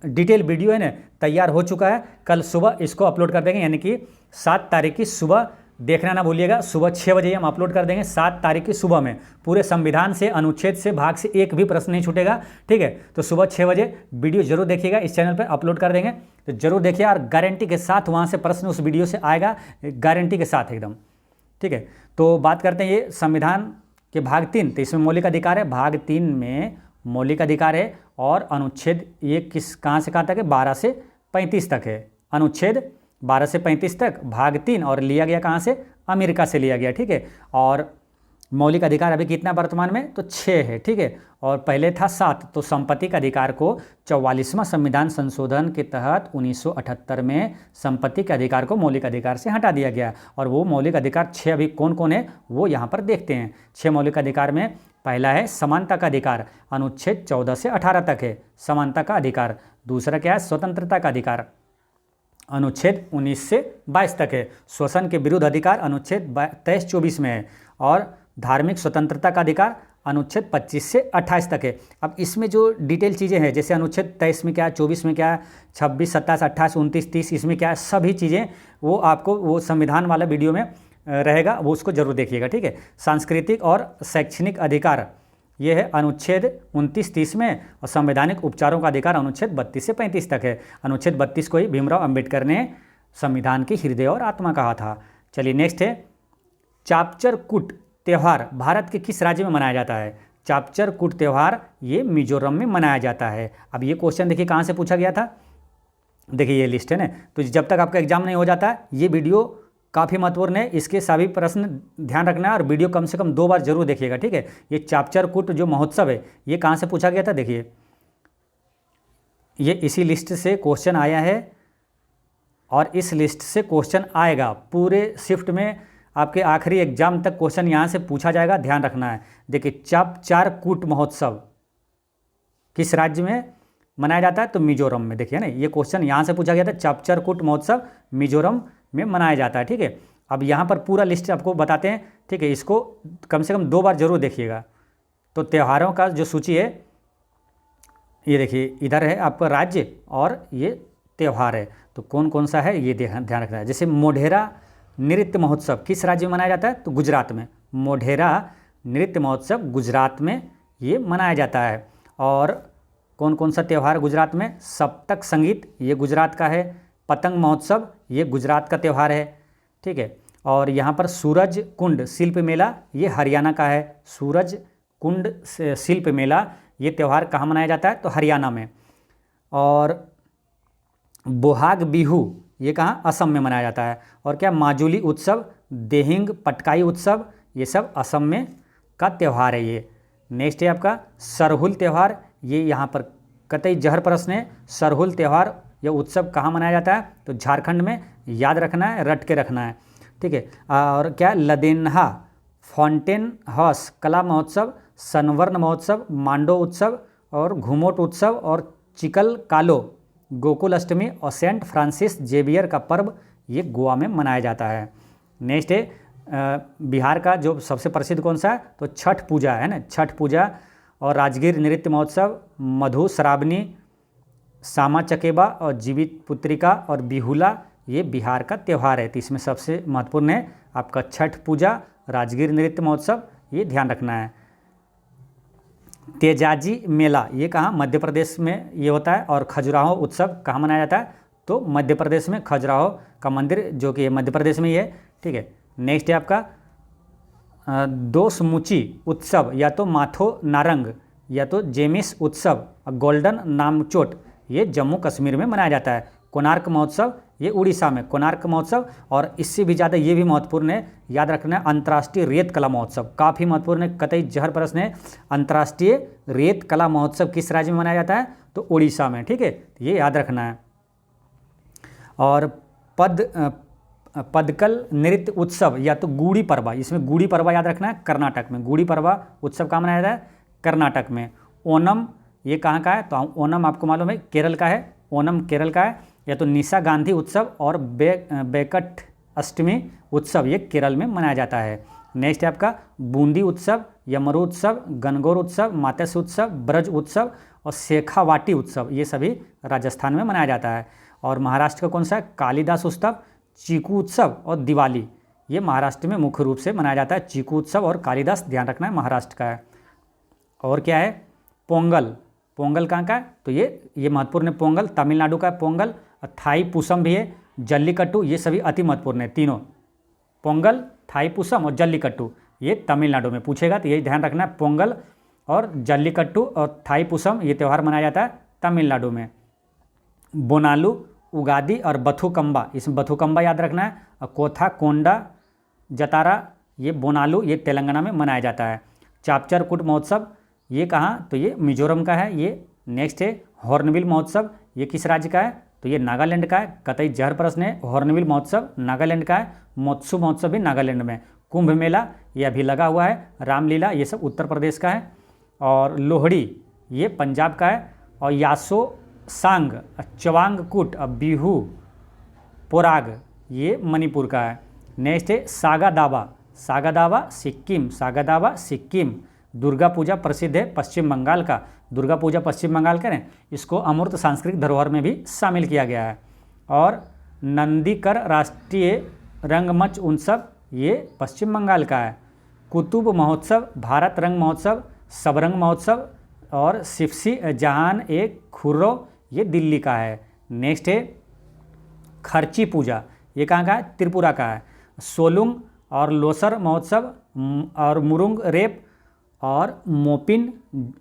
डिटेल वीडियो है ना तैयार हो चुका है। कल सुबह इसको अपलोड कर देंगे, यानी कि 7 तारीख की सुबह देखना ना भूलिएगा, सुबह 6 बजे हम अपलोड कर देंगे, 7 तारीख की सुबह में। पूरे संविधान से, अनुच्छेद से, भाग से एक भी प्रश्न नहीं छूटेगा, ठीक है। तो सुबह 6 बजे वीडियो जरूर देखिएगा, इस चैनल पर अपलोड कर देंगे, तो जरूर देखिए। और गारंटी के साथ वहाँ से प्रश्न उस वीडियो से आएगा, गारंटी के साथ एकदम, ठीक है। तो बात करते हैं ये संविधान के भाग 3, तो इसमें मौलिक अधिकार है। भाग 3 में मौलिक अधिकार है और अनुच्छेद ये कहाँ से कहाँ तक है, 12 से 35 तक है। अनुच्छेद 12 से 35 तक भाग 3, और लिया गया कहाँ से, अमेरिका से लिया गया, ठीक है। और मौलिक अधिकार अभी कितना वर्तमान में, तो 6 है, ठीक है। और पहले था 7। तो संपत्ति का अधिकार को 44वां संविधान संशोधन के तहत 1978 में संपत्ति के अधिकार को मौलिक अधिकार से हटा दिया गया। और वो मौलिक अधिकार 6 अभी कौन कौन है वो यहाँ पर देखते हैं। 6 मौलिक अधिकार में पहला है समानता का अधिकार, अनुच्छेद 14 से 18 तक है समानता का अधिकार। दूसरा क्या है, स्वतंत्रता का अधिकार, अनुच्छेद 19 से 22 तक है। शोषण के विरुद्ध अधिकार अनुच्छेद 23-24 में है। और धार्मिक स्वतंत्रता का अधिकार अनुच्छेद 25 से 28 तक है। अब इसमें जो डिटेल चीज़ें हैं, जैसे अनुच्छेद 23 में क्या है, 24 में क्या है, 26, 27, 28, 29, 30 इसमें क्या है, सभी चीज़ें वो आपको वो संविधान वाला वीडियो में रहेगा, वो उसको जरूर देखिएगा, ठीक है। सांस्कृतिक और शैक्षणिक अधिकार ये है अनुच्छेद 29-30 में। और संवैधानिक उपचारों का अधिकार अनुच्छेद 32 से 35 तक है। अनुच्छेद 32 को ही भीमराव अंबेडकर ने संविधान की हृदय और आत्मा कहा था। चलिए नेक्स्ट है, चापचर कूट त्यौहार भारत के किस राज्य में मनाया जाता है। चापचर कूट त्यौहार ये मिजोरम में मनाया जाता है। अब ये क्वेश्चन देखिए कहाँ से पूछा गया था, देखिए ये लिस्ट है ना। तो जब तक आपका एग्जाम नहीं हो जाता है, ये वीडियो काफ़ी महत्वपूर्ण है, इसके सभी प्रश्न ध्यान रखना है और वीडियो कम से कम 2 बार जरूर देखिएगा, ठीक है। ये चापचर कूट जो महोत्सव है ये कहाँ से पूछा गया था, देखिए ये इसी लिस्ट से क्वेश्चन आया है और इस लिस्ट से क्वेश्चन आएगा। पूरे शिफ्ट में आपके आखिरी एग्जाम तक क्वेश्चन यहाँ से पूछा जाएगा, ध्यान रखना है। देखिए चापचार कूट महोत्सव किस राज्य में मनाया जाता है, तो मिजोरम में। देखिए ना ये क्वेश्चन यहाँ से पूछा गया था, चापचार कूट महोत्सव मिजोरम में मनाया जाता है, ठीक है। अब यहाँ पर पूरा लिस्ट आपको बताते हैं, ठीक है। इसको कम से कम 2 बार जरूर देखिएगा। तो त्योहारों का जो सूची है ये देखिए, इधर है आपका राज्य और ये त्यौहार है, तो कौन कौन सा है ये ध्यान रखना है। जैसे मोढेरा नृत्य महोत्सव किस राज्य में मनाया जाता है, तो गुजरात में। मोढेरा नृत्य महोत्सव गुजरात में ये मनाया जाता है। और कौन कौन सा त्यौहार गुजरात में, सप्तक संगीत ये गुजरात का है। पतंग महोत्सव ये गुजरात का त्यौहार है, ठीक है। और यहाँ पर सूरज कुंड शिल्प मेला ये हरियाणा का है। सूरज कुंड शिल्प मेला ये त्यौहार कहाँ मनाया जाता है, तो हरियाणा में। और बोहाग बिहू ये कहाँ, असम में मनाया जाता है। और क्या माजुली उत्सव, देहिंग पटकाई उत्सव ये सब असम में का त्यौहार है ये। नेक्स्ट है आपका सरहुल त्यौहार, ये यहाँ पर कतई जहर प्रश्न है। सरहुल त्यौहार यह उत्सव कहाँ मनाया जाता है, तो झारखंड में। याद रखना है, रट के रखना है, ठीक है। और क्या लदेन्हा फाउंटेन हाउस कला महोत्सव, सनवर्ण महोत्सव, मांडो उत्सव और घुमोट उत्सव और चिकल कालो गोकुल अष्टमी और सेंट फ्रांसिस जेवियर का पर्व ये गोवा में मनाया जाता है। नेक्स्ट है बिहार का जो सबसे प्रसिद्ध कौन सा है, तो छठ पूजा है ना। छठ पूजा और राजगीर नृत्य महोत्सव, मधु श्रावणी, सामा चकेबा और जीवित पुत्रिका और बिहुला ये बिहार का त्यौहार है। तो इसमें सबसे महत्वपूर्ण है आपका छठ पूजा, राजगीर नृत्य महोत्सव, ये ध्यान रखना है। तेजाजी मेला ये कहाँ, मध्य प्रदेश में ये होता है। और खजुराहो उत्सव कहाँ मनाया जाता है, तो मध्य प्रदेश में। खजुराहो का मंदिर जो कि मध्य प्रदेश में ही है, ठीक है। नेक्स्ट है आपका दोसमुची उत्सव, या तो माथो नारंग या तो जेमिस उत्सव, गोल्डन नामचोट ये जम्मू कश्मीर में मनाया जाता है। कोणार्क महोत्सव ये उड़ीसा में, कोणार्क महोत्सव। और इससे भी ज़्यादा ये भी महत्वपूर्ण है, याद रखना है, अंतर्राष्ट्रीय रेत कला महोत्सव काफ़ी महत्वपूर्ण है, कतई जहर प्रश्न है। अंतर्राष्ट्रीय रेत कला महोत्सव किस राज्य में मनाया जाता है, तो उड़ीसा में, ठीक है, ये याद रखना है। और पदकल नृत्य उत्सव या तो गुड़ी पड़वा, इसमें गुड़ी पड़वा याद रखना है, कर्नाटक में। गुड़ी पड़वा उत्सव कहाँ मनाया जाता है, कर्नाटक में। ओनम ये कहाँ का है, तो ओनम आपको मालूम है केरल का है, ओनम केरल का है। या तो निशा गांधी उत्सव और बेकट अष्टमी उत्सव ये केरल में मनाया जाता है। नेक्स्ट है आपका बूंदी उत्सव, यमरू उत्सव, गणगौर उत्सव, मातस्य उत्सव, ब्रज उत्सव और शेखावाटी उत्सव ये सभी राजस्थान में मनाया जाता है। और महाराष्ट्र का कौन सा है, कालिदास उत्सव, चीकू उत्सव और दिवाली ये महाराष्ट्र में मुख्य रूप से मनाया जाता है। चीकू उत्सव और कालिदास ध्यान रखना है महाराष्ट्र का है। और क्या है, पोंगल, पोंगल कहाँ का है, तो ये महत्वपूर्ण है। पोंगल तमिलनाडु का है पोंगल। थाई पुसम भी है, जल्लीकट्टू, ये सभी अति महत्वपूर्ण है तीनों। पोंगल, थाई पुसम और जल्लीकट्टू ये तमिलनाडु में पूछेगा, तो यही ध्यान रखना है। पोंगल और जल्लीकट्टू और थाई पुसम ये त्यौहार मनाया जाता है तमिलनाडु में। बोनालू, उगादी और बथुकम्बा, इसमें बथुकम्बा याद रखना है। और कोथा कोंडा जतारा ये बोनालू ये तेलंगाना में मनाया जाता है। चापचर कूट महोत्सव ये कहाँ, तो ये मिजोरम का है। ये नेक्स्ट है हॉर्नबिल महोत्सव, ये किस राज्य का है, तो ये नागालैंड का है। कतई जहर प्रश्न है। हॉर्नबिल महोत्सव नागालैंड का है। मोत्सु महोत्सव भी नागालैंड में। कुंभ मेला ये अभी लगा हुआ है। रामलीला ये सब उत्तर प्रदेश का है। और लोहड़ी ये पंजाब का है। और यासो सांग, चवांगकुट, बिहू, पोराग ये मणिपुर का है। नेक्स्ट है सागा दावा, सागा दावा सिक्किम, सागा दावा सिक्किम। दुर्गा पूजा प्रसिद्ध है पश्चिम बंगाल का, दुर्गा पूजा पश्चिम बंगाल का है। इसको अमूर्त सांस्कृतिक धरोहर में भी शामिल किया गया है। और नंदीकर राष्ट्रीय रंगमंच उत्सव ये पश्चिम बंगाल का है। कुतुब महोत्सव, भारत रंग महोत्सव, सबरंग महोत्सव और सिफसी जहान ए खुर्रो ये दिल्ली का है। नेक्स्ट है खर्ची पूजा, ये कहाँ का है, त्रिपुरा का है। सोलुंग और लोसर महोत्सव और मुरुंग रेप और मोपिन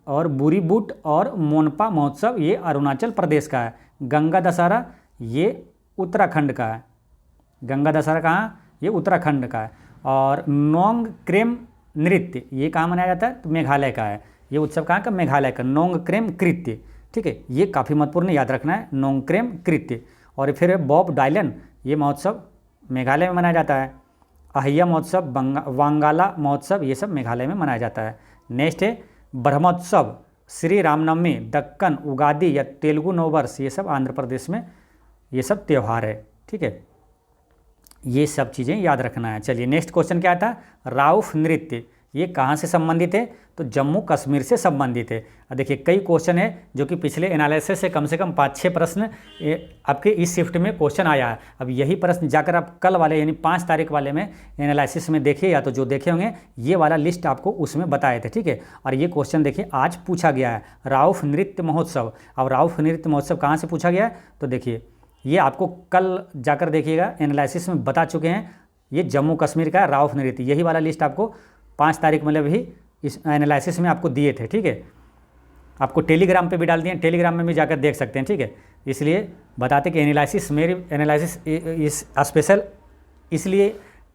और बुरीबुट और मोनपा महोत्सव ये अरुणाचल प्रदेश का है। गंगा दशहरा ये उत्तराखंड का है। गंगा दशहरा कहाँ, ये उत्तराखंड का है। और नोंग क्रेम नृत्य ये कहाँ मनाया जाता है, तो मेघालय का है। ये उत्सव कहाँ का, मेघालय का। नोंग क्रेम कृत्य, ठीक है, ये काफ़ी महत्वपूर्ण याद रखना है, नोंग क्रेम कृत्य। और फिर बॉब डायलन ये महोत्सव मेघालय में मनाया जाता है। अहिया महोत्सव, वांगाला महोत्सव ये सब मेघालय में मनाया जाता है। नेक्स्ट है ब्रह्मोत्सव, श्री रामनवमी, दक्कन, उगादी या तेलुगु नववर्ष ये सब आंध्र प्रदेश में ये सब त्यौहार है, ठीक है। ये सब चीज़ें याद रखना है। चलिए नेक्स्ट क्वेश्चन क्या था, राउफ नृत्य ये कहाँ से संबंधित है, तो जम्मू कश्मीर से संबंधित है। अब देखिए कई क्वेश्चन है जो कि पिछले एनालिसिस से कम 5-6 प्रश्न आपके इस शिफ्ट में क्वेश्चन आया है। अब यही प्रश्न जाकर आप कल वाले यानी 5 तारीख वाले में एनालिसिस में देखिए, या तो जो देखे होंगे ये वाला लिस्ट आपको उसमें बताए थे, ठीक है। और ये क्वेश्चन देखिए आज पूछा गया है, राउफ नृत्य महोत्सव। अब राउफ नृत्य महोत्सव कहाँ से पूछा गया है, तो देखिए ये आपको कल जाकर देखिएगा एनालिसिस में बता चुके हैं। ये जम्मू कश्मीर का राउफ नृत्य, यही वाला लिस्ट आपको 5 तारीख मतलब ही इस एनालिसिस में आपको दिए थे, ठीक है। आपको टेलीग्राम पे भी डाल दिए, टेलीग्राम में भी जाकर देख सकते हैं, ठीक है। इसलिए बताते कि एनालिसिस मेरी एनालिसिस इस स्पेशल इसलिए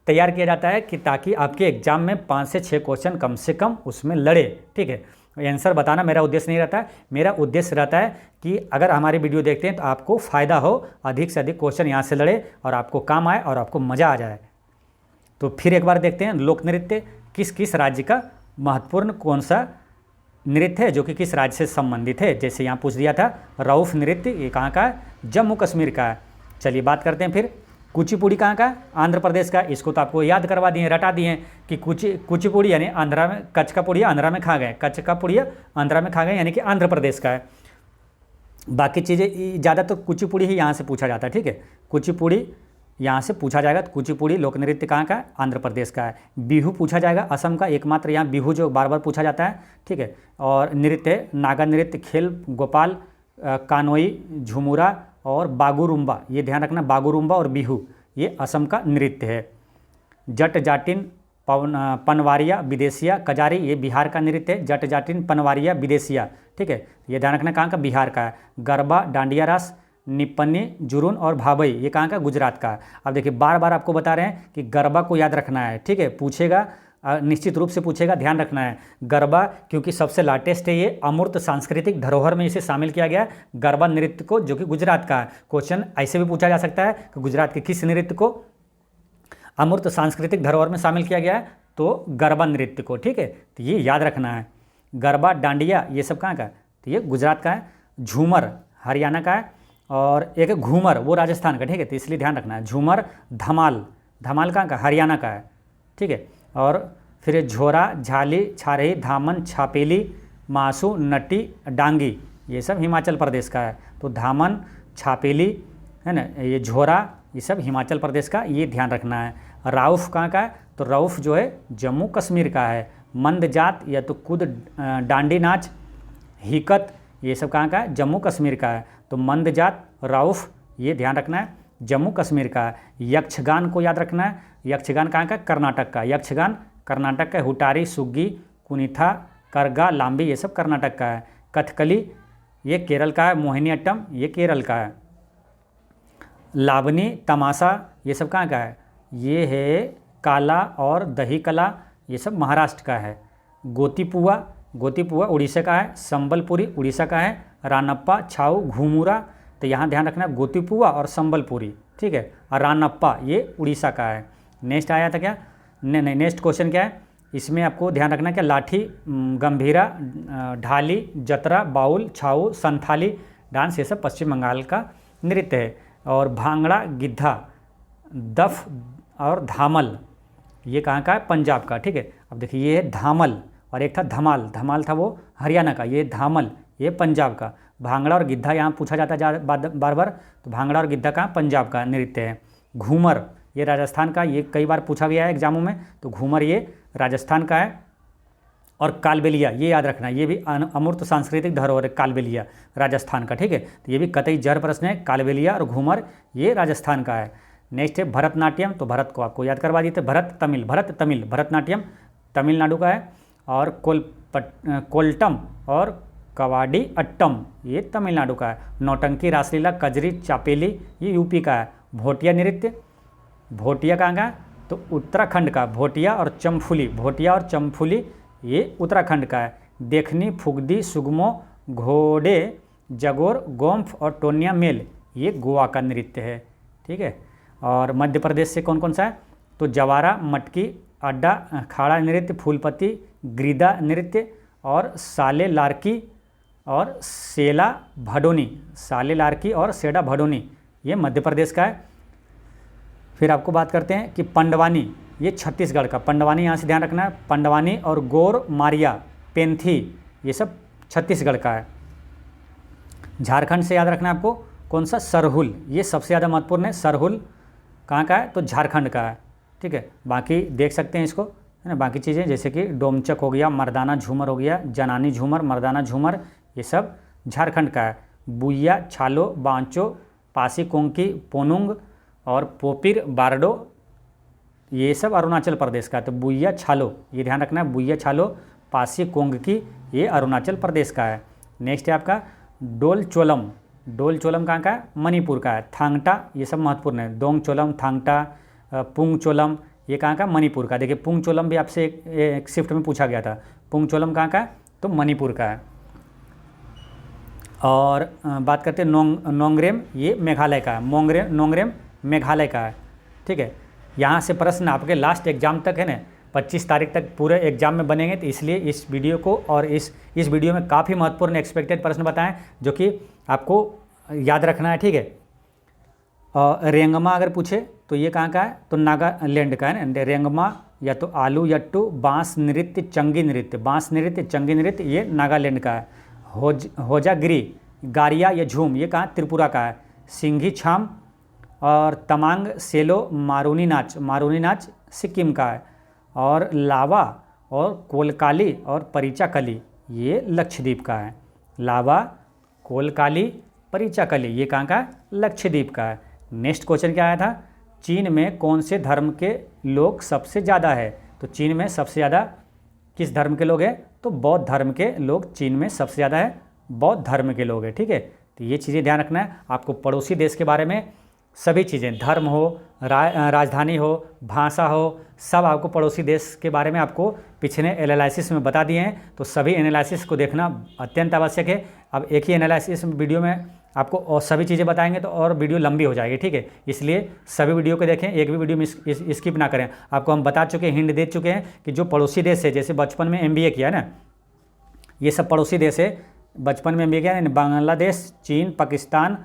तैयार किया जाता है कि ताकि आपके एग्जाम में 5 से 6 क्वेश्चन कम से कम उसमें लड़े, ठीक है। आंसर बताना मेरा उद्देश्य नहीं रहता है, मेरा उद्देश्य रहता है कि अगर हमारी वीडियो देखते हैं तो आपको फ़ायदा हो, अधिक से अधिक क्वेश्चन यहाँ से लड़े और आपको काम आए और आपको मज़ा आ जाए। तो फिर एक बार देखते हैं लोक नृत्य किस किस राज्य का महत्वपूर्ण कौन सा नृत्य है जो कि किस राज्य से संबंधित है। जैसे यहाँ पूछ दिया था राउफ नृत्य ये कहाँ का है, जम्मू कश्मीर का है। चलिए बात करते हैं फिर कुचिपुड़ी कहाँ का, आंध्र प्रदेश का। इसको तो आपको याद करवा दिए, रटा दिए कि कुचिपुड़ी यानी आंध्रा में, कच्छ का पुड़िया आंध्रा में खा गए, कच्छ का पुड़िया आंध्रा में खा गए यानी कि आंध्र प्रदेश का है। बाकी चीज़ें ज़्यादा तो कुचिपुड़ी ही यहाँ से पूछा जाता है, ठीक है। कुचिपुड़ी यहाँ से पूछा जाएगा। तो कुचिपुड़ी लोक नृत्य कहाँ का है, आंध्र प्रदेश का है। बिहू पूछा जाएगा, असम का एकमात्र यहाँ बिहू जो बार बार पूछा जाता है, ठीक है। और नृत्य नागा नृत्य, खेल गोपाल, कानोई, झुमुरा और बागुरुम्बा, ये ध्यान रखना, बागुरुम्बा और बिहू ये असम का नृत्य है। जट जाटिन पनवारिया विदेशिया कजारी ये बिहार का नृत्य है। जट जाटिन पनवारिया विदेशिया, ठीक है, ये ध्यान रखना कहाँ का, बिहार का है। गरबा डांडिया रास निपन्नी जुरून और भाभई ये कहाँ का, गुजरात का। अब देखिए बार बार आपको बता रहे हैं कि गरबा को याद रखना है, ठीक है। पूछेगा निश्चित रूप से पूछेगा, ध्यान रखना है। गरबा क्योंकि सबसे लाटेस्ट है, ये अमूर्त सांस्कृतिक धरोहर में इसे शामिल किया गया गरबा नृत्य को, जो कि गुजरात का है। क्वेश्चन ऐसे भी पूछा जा सकता है कि गुजरात के किस नृत्य को अमूर्त सांस्कृतिक धरोहर में शामिल किया गया है, तो गरबा नृत्य को, ठीक है। तो ये याद रखना है। गरबा डांडिया ये सब कहाँ का, तो ये गुजरात का है। झूमर हरियाणा का है और एक घूमर वो राजस्थान का, ठीक है। तो इसलिए ध्यान रखना है। झूमर धमाल, धमाल कहाँ का, हरियाणा का है, ठीक है। और फिर झोरा झाली छारही धामन छापेली मासू नटी डांगी ये सब हिमाचल प्रदेश का है। तो धामन छापेली है ना, ये झोरा ये सब हिमाचल प्रदेश का, ये ध्यान रखना है। राउफ कहाँ का है? तो राउफ जो है जम्मू कश्मीर का है। मंदजात या तो कूद डांडी नाच, हिकत, ये सब कहाँ का है? जम्मू कश्मीर का है। तो मंदजात, राउफ, ये ध्यान रखना है, जम्मू कश्मीर का है। यक्षगान को याद रखना है, यक्षगान कहाँ का? कर्नाटक का। यक्षगान कर्नाटक का। हुटारी, सुग्गी, कुनिथा, करगा, लांबी, ये सब कर्नाटक का है। कथकली ये केरल का है। मोहिनी अट्टम ये केरल का है। लावनी, तमाशा, ये सब कहाँ का है? ये है काला और दही कला, ये सब महाराष्ट्र का है। गोतीपुआ, गोतीपुआ उड़ीसा का है। संबलपुरी उड़ीसा का है। रानप्पा, छाऊ, घूमुरा, तो यहाँ ध्यान रखना गोतीपुआ और संबलपुरी, ठीक है। और रानप्पा ये उड़ीसा का है। नेक्स्ट आया था क्या? नहीं, नेक्स्ट क्वेश्चन क्या है इसमें आपको ध्यान रखना क्या? लाठी, गंभीरा, ढाली, जतरा, बाउल, छाऊ, संथाली डांस, ये सब पश्चिम बंगाल का नृत्य है। और भांगड़ा, गिद्धा, दफ और धामल, ये कहाँ का है? पंजाब का, ठीक है। अब देखिए ये है धामल और एक था धमाल, धमाल था वो हरियाणा का, ये धामल ये पंजाब का। भांगड़ा और गिद्धा यहाँ पूछा जाता है बार बार, तो भांगड़ा और गिद्धा कहाँ? पंजाब का नृत्य है। घूमर ये राजस्थान का, ये कई बार पूछा गया है एग्जामों में, तो घूमर ये राजस्थान का है। और कालबेलिया ये याद रखना, ये भी अमूर्त सांस्कृतिक धरोहर है, कालबेलिया राजस्थान का, ठीक है। तो ये भी कतई जर प्रश्न है, कालबेलिया और घूमर ये राजस्थान का है। नेक्स्ट है भरतनाट्यम, तो भरत को आपको याद करवा देते, भरत तमिल, भरतनाट्यम तमिलनाडु का है। और कोल्टम और कवाडी अट्टम ये तमिलनाडु का है। नौटंकी, रासलीला, कजरी, चापेली ये यूपी का है। भोटिया नृत्य, भोटिया कहाँ का? तो उत्तराखंड का। भोटिया और चमफुली ये उत्तराखंड का है। देखनी, फुगदी, सुगमो, घोड़े, जगोर, गोम्फ और टोनिया मेल ये गोवा का नृत्य है, ठीक है। और मध्य प्रदेश से कौन कौन सा है? तो जवारा, मटकी, अड्डा, खाड़ा नृत्य, फूलपति, ग्रीदा नृत्य और साले लार्की और सेला भडोनी, साले लार्की और सेडा भडोनी ये मध्य प्रदेश का है। फिर आपको बात करते हैं कि पंडवानी ये छत्तीसगढ़ का, पंडवानी यहाँ से ध्यान रखना है। पंडवानी और गोर मारिया, पेंथी ये सब छत्तीसगढ़ का है। झारखंड से याद रखना है आपको कौन सा? सरहुल, ये सबसे ज़्यादा महत्वपूर्ण है। सरहुल कहाँ का है? तो झारखंड का है, ठीक है। बाकी देख सकते हैं इसको, है ना। बाकी चीज़ें जैसे कि डोमचक हो गया, मर्दाना झूमर हो गया, जनानी झूमर, मर्दाना झूमर ये सब झारखंड का है। बुइया, छालो, बांचो, पासी कोंकी, पोनुंग और पोपिर बारडो ये सब अरुणाचल प्रदेश का है। तो बुइया छालो ये ध्यान रखना है, बुइया छालो, पासी कोंगकी ये अरुणाचल प्रदेश का है। नेक्स्ट है आपका डोल चोलम, डोल चोलम कहाँ का है? मणिपुर का है। थांगटा ये सब महत्वपूर्ण है। दोंग चोलम, थांगटा, पुंग चोलम ये कहाँ का? मणिपुर का। देखिए पुंग चोलम भी आपसे एक शिफ्ट में पूछा गया था। पुंग चोलम कहाँ का है? तो मणिपुर का है। और बात करते हैं नोंगरेम ये मेघालय का है। नोंगरेम मेघालय का है, ठीक है। यहाँ से प्रश्न आपके लास्ट एग्जाम तक है ना, 25 तारीख तक पूरे एग्जाम में बनेंगे, तो इसलिए इस वीडियो को और इस वीडियो में काफ़ी महत्वपूर्ण एक्सपेक्टेड प्रश्न बताएं जो कि आपको याद रखना है, ठीक है। रेंगमा अगर पूछे तो ये कहाँ का है? तो नागालैंड का है ना। रेंगमा या तो आलू यट्टू, बांस नृत्य, चंगी नृत्य, बांस नृत्य, चंगी नृत्य ये नागालैंड का है। होजागिरी, गारिया या झूम ये कहाँ? त्रिपुरा का है। सिंघी छाम और तमांग सेलो, मारूनी नाच सिक्किम का है। और लावा और कोलकाली और परिचाकली ये लक्षद्वीप का है। लावा, कोलकाली, परिचाकली ये कहाँ का? लक्षद्वीप का है। नेक्स्ट क्वेश्चन क्या आया था? चीन में कौन से धर्म के लोग सबसे ज़्यादा है? तो चीन में सबसे ज़्यादा किस धर्म के लोग हैं? तो बौद्ध धर्म के लोग चीन में सबसे ज़्यादा है, बौद्ध धर्म के लोग हैं, ठीक है। तो ये चीज़ें ध्यान रखना है आपको। पड़ोसी देश के बारे में सभी चीज़ें, धर्म हो, राजधानी हो, भाषा हो, सब आपको पड़ोसी देश के बारे में आपको पिछले एनालिसिस में बता दिए हैं। तो सभी एनालिसिस को देखना अत्यंत आवश्यक है। अब एक ही एनालिसिस वीडियो में आपको और सभी चीज़ें बताएंगे तो और वीडियो लंबी हो जाएगी, ठीक है। इसलिए सभी वीडियो को देखें, एक भी वीडियो में स्किप ना करें। आपको हम बता चुके हैं, हिंट दे चुके हैं कि जो पड़ोसी देश है, जैसे बचपन में MBA किया ना, ये सब पड़ोसी देश है। बचपन में MBA किया, बांग्लादेश, चीन, पाकिस्तान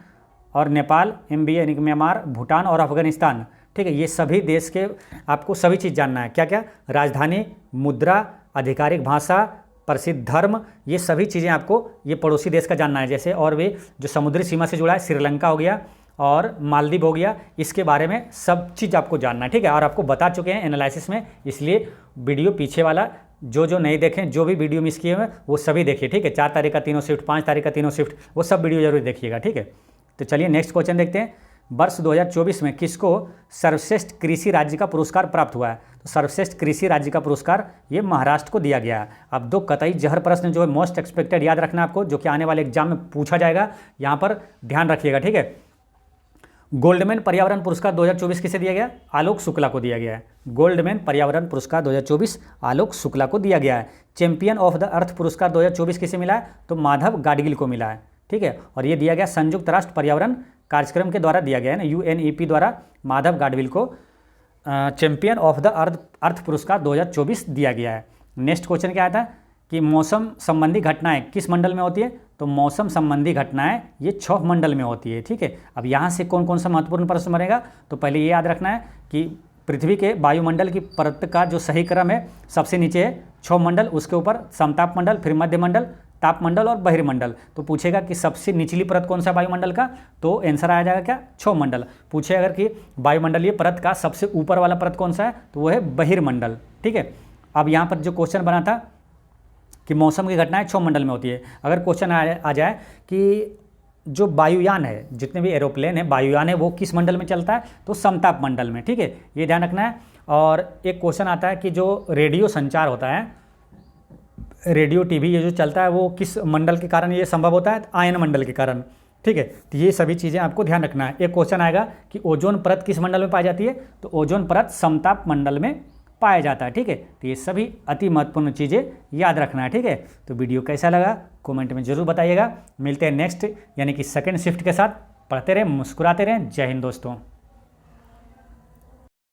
और नेपाल, MBA यानी कि म्यांमार, भूटान और अफगानिस्तान, ठीक है। ये सभी देश के आपको सभी चीज़ जानना है। क्या क्या? राजधानी, मुद्रा, आधिकारिक भाषा, प्रसिद्ध धर्म, ये सभी चीज़ें आपको ये पड़ोसी देश का जानना है। जैसे और भी जो समुद्री सीमा से जुड़ा है, श्रीलंका हो गया, और मालदीव हो गया, इसके बारे में सब चीज़ आपको जानना है, ठीक है। और आपको बता चुके हैं एनालिसिस में, इसलिए वीडियो पीछे वाला जो नहीं देखें, जो भी वीडियो मिस किए हुए वो सभी देखिए, ठीक है। 4 तारीख का तीनों शिफ्ट, 5 तारीख का तीनों शिफ्ट, वो सब वीडियो जरूर देखिएगा, ठीक है। तो चलिए नेक्स्ट क्वेश्चन देखते हैं। वर्ष 2024 में किसको सर्वश्रेष्ठ कृषि राज्य का पुरस्कार प्राप्त हुआ है? तो सर्वश्रेष्ठ कृषि राज्य का पुरस्कार ये महाराष्ट्र को दिया गया है। अब 2 कतई जहर प्रश्न जो है मोस्ट एक्सपेक्टेड याद रखना आपको, जो कि आने वाले एग्जाम में पूछा जाएगा, यहाँ पर ध्यान रखिएगा, ठीक है। गोल्डमैन पर्यावरण पुरस्कार 2024 किसे दिया गया? आलोक शुक्ला को दिया गया है। गोल्डमैन पर्यावरण पुरस्कार 2024 आलोक शुक्ला को दिया गया है। चैंपियन ऑफ द अर्थ पुरस्कार 2024 किसे मिला है? तो माधव गाडगिल को मिला है, ठीक है। और ये दिया गया संयुक्त राष्ट्र पर्यावरण कार्यक्रम के द्वारा दिया गया है ना, UNEP द्वारा माधव गाडगिल को चैंपियन ऑफ द अर्थ पुरस्कार 2024 दिया गया है। नेक्स्ट क्वेश्चन क्या आता है कि मौसम संबंधी घटनाएं किस मंडल में होती है? तो मौसम संबंधी घटनाएं ये 6 मंडल में होती है, ठीक है। अब यहाँ से कौन कौन सा महत्वपूर्ण प्रश्न बनेगा? तो पहले ये याद रखना है कि पृथ्वी के वायुमंडल की परत का जो सही क्रम है, सबसे नीचे है 6 मंडल, उसके ऊपर समताप मंडल, फिर मध्य मंडल, तापमंडल और बहिर्मंडल। तो पूछेगा कि सबसे निचली परत कौन सा वायुमंडल का? तो आंसर आ जाएगा क्या? 6 मंडल। पूछे अगर कि वायुमंडलीय परत का सबसे ऊपर वाला परत कौन सा है? तो वो है बहिर्मंडल, ठीक है। अब यहाँ पर जो क्वेश्चन बना था कि मौसम की घटनाएं 6 मंडल में होती है, अगर क्वेश्चन आ जाए कि जो वायुयान है, जितने भी एरोप्लेन है, वायुयान है, वो किस मंडल में चलता है? तो समताप मंडल में, ठीक है, ये ध्यान रखना है। और एक क्वेश्चन आता है कि जो रेडियो संचार होता है, रेडियो टीवी ये जो चलता है, वो किस मंडल के कारण ये संभव होता है? आयन मंडल के कारण, ठीक है। तो ये सभी चीज़ें आपको ध्यान रखना है। एक क्वेश्चन आएगा कि ओजोन परत किस मंडल में पाई जाती है? तो ओजोन परत समताप मंडल में पाया जाता है, ठीक है। तो ये सभी अति महत्वपूर्ण चीज़ें याद रखना है, ठीक है। तो वीडियो कैसा लगा कमेंट में जरूर बताइएगा। मिलते हैं नेक्स्ट यानी कि सेकंड शिफ्ट के साथ। पढ़ते रहें, मुस्कुराते रहें। जय हिंद दोस्तों।